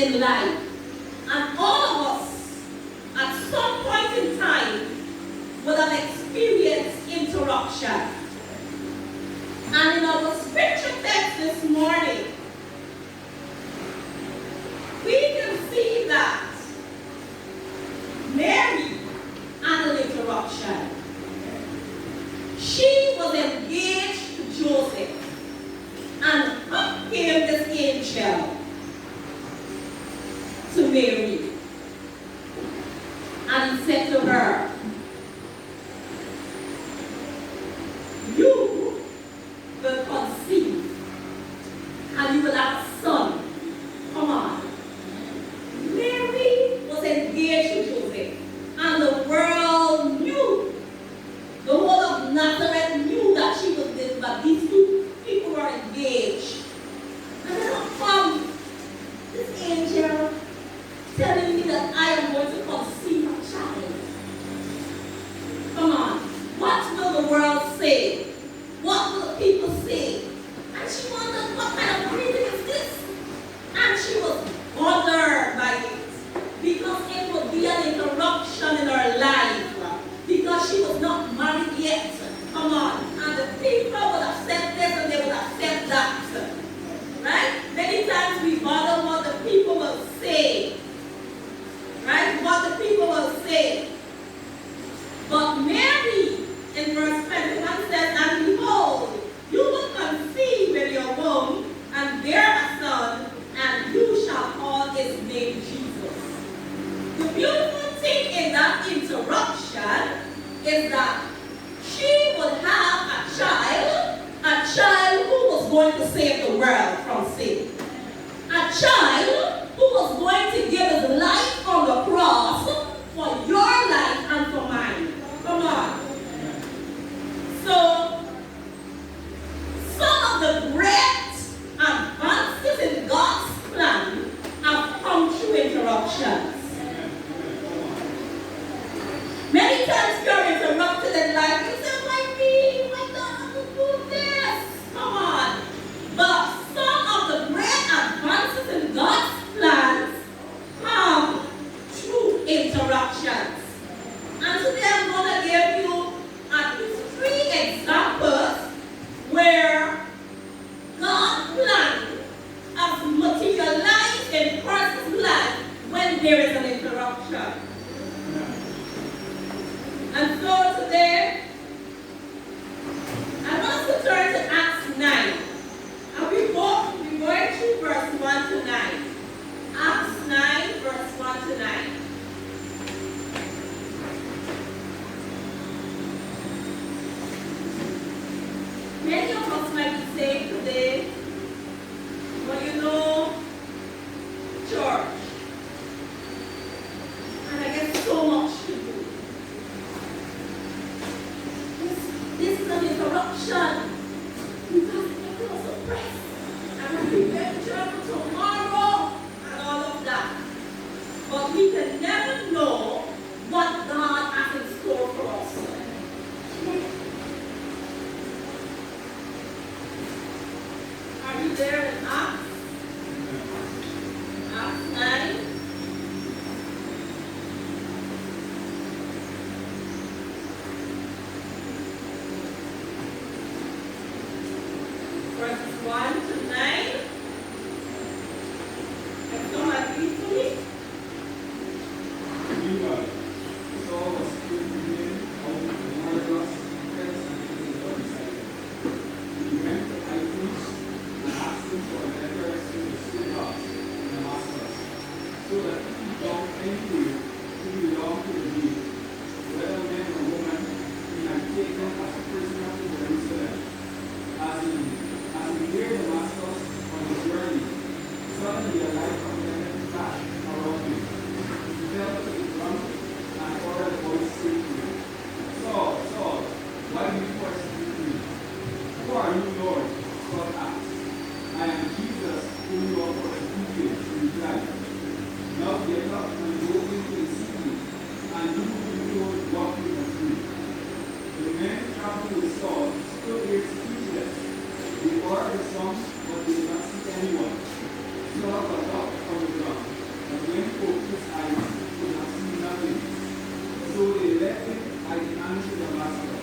in life. And all of us, at some point in time, would have experienced interruption. And in our scripture text this morning, we can see that Mary had an interruption. She was engaged to Joseph, and up came this angel to Mary. And he said to her, you will conceive, and you will have a son. Come on. Mary was engaged to Joseph, and the world knew, the whole of Nazareth knew that she was this, but these two people were engaged. And then come this angel telling me that I am going to conceive a child. Come on. What will the world say? What will the people say? And she wondered, what kind of greeting is this? And she was bothered by it, because it would be an interruption in her life, because she was not married yet. Come on. And the people would have said this and they would have said that. Right? Many times we bother what the people will say. Right? What the people will say. But Mary, in verse 21, says, and behold, you will conceive in your womb and bear a son, and you shall call his name Jesus. The beautiful thing in that interruption is that she would have a child who was going to save the world from sin. A child who was going to give his life on the cross for your life and for mine. Come on. So, some of the great advances in God's plan have come through interruptions. Many times you're interrupted in life. You say, why me? Why don't I do this? Come on. But some of the great advances in God's plans come through interruptions. And today I'm going to give you at least 3 examples where God's plan has materialized in person's life when there is an interruption. And so today, I want us to turn to Acts 9. And we're going through verse 1 to 9. Acts 9, verse 1 to 9. Many of us might be saying today, well, you know, church, and I get so much to do. This is an interruption. Because it was suppressed. And I'll be very trouble tomorrow and all of that. But we can never know what God has in store for us. Are you there in Acts? Acts 9. Verses 1 to 9. And somebody read to me. Meanwhile, Saul was taken out of Damascus, and his disciples. He went to Itus and asked him for an address to the synagogues in Damascus, so that he found anyone who belonged to the Jews, whether man or woman, he might take them as a prisoner to Jerusalem. As he neared Damascus on his journey, suddenly a light from heaven flashed around him. He fell to the ground and heard a voice say to him, Saul, Saul, why do you persecute me? Who are you, Lord? Saul asked. I am Jesus, whom you are persecuting, he replied. Now get up and go into the city, and you will be told what you must do. The men traveling with Saul stood there speechless. They heard the song, but they did not see anyone. Saul got up from the ground, and when folk his eyes could have seen nothing. So they left him at the hand to Damascus.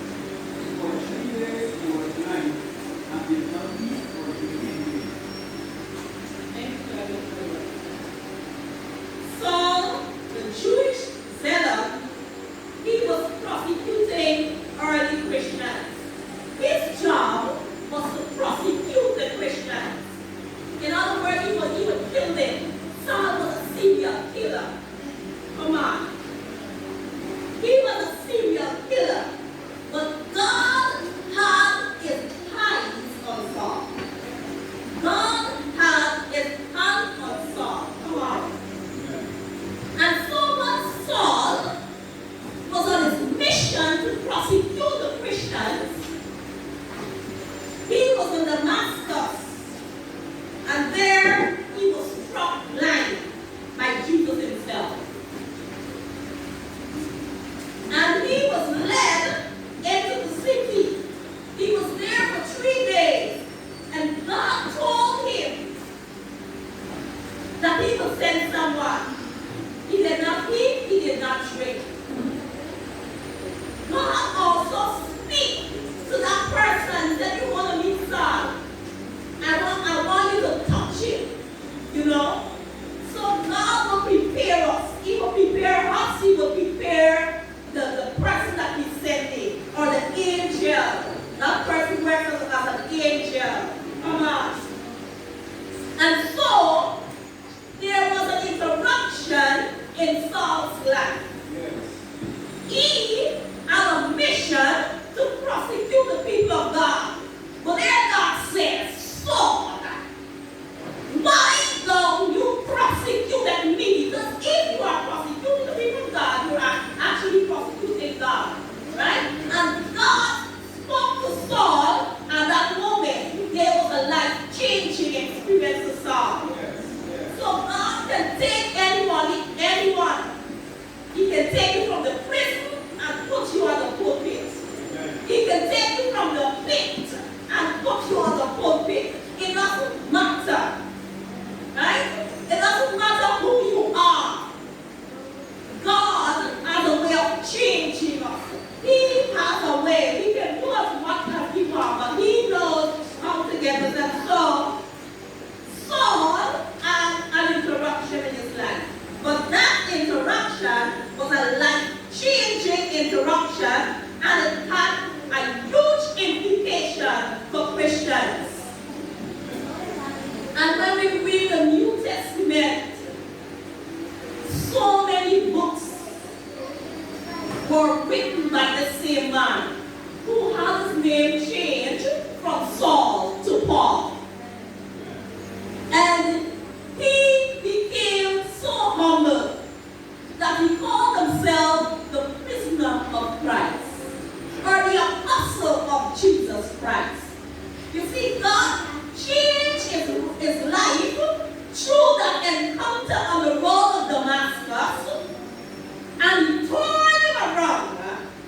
For 3 days he was blind, and did not eat or drink anything. Saul, the Jewish zealot, he was prosecuting early Christians. His job was to prosecute the Christians. In other words, he would kill them. Saul was a serial killer. Come on. He was a serial killer. But God had his eyes on Saul. God had his hand on Saul. Come on. And so when Saul was on his mission to prosecute the Christians, he was in Damascus. And there he was struck blind by Jesus himself. And he was led into the city. He was there for 3 days. And God told him that he would send someone. He did not eat, he did not drink. God also speak to that person that you want to meet Saul. I want you to touch him. You know? So God will prepare us. He will prepare us. He will prepare the person that he's sending. Or the angel. That person works as an angel. Come on. And so, there was an interruption in Saul's life. Yes. He had a mission to prosecute the people of God. But there God says, Saul, why don't you prosecute me? Because if you are prosecuting the people of God, you are actually prosecuting God. Right? And God spoke to Saul at that moment. There was a life-changing experience to Saul. Yes. Yes. So God can take anyone. He can take you from the prison and put you on the pulpit. Amen. He can take you from the pit and put you on the pulpit. It doesn't matter. Right? It doesn't matter who you are. God has a way of changing us. He has a way. He can do as much as we want, but he knows how to get us. And so, Saul had an interruption in his life. But that interruption was a life-changing interruption, and it had a huge implication for Christians. And when we read the New Testament, so many books were written by the same man who had his name changed from Saul to Paul. And he became so humble that he called himself the prisoner of Christ, or the apostle of Jesus Christ. You see, God changed his life through that encounter on the road of Damascus, and he turned him around.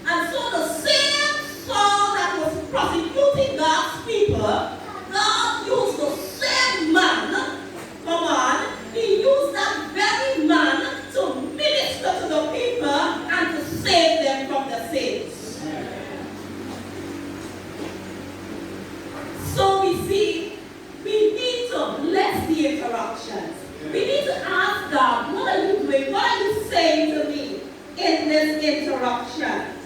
And so the same Saul that was prosecuting God's people, God used the same man. Come on, he used that very man to minister to the people and to save them from their sins. So we see, we need to bless the interruptions. We need to ask God, what are you doing? What are you saying to me in this interruption?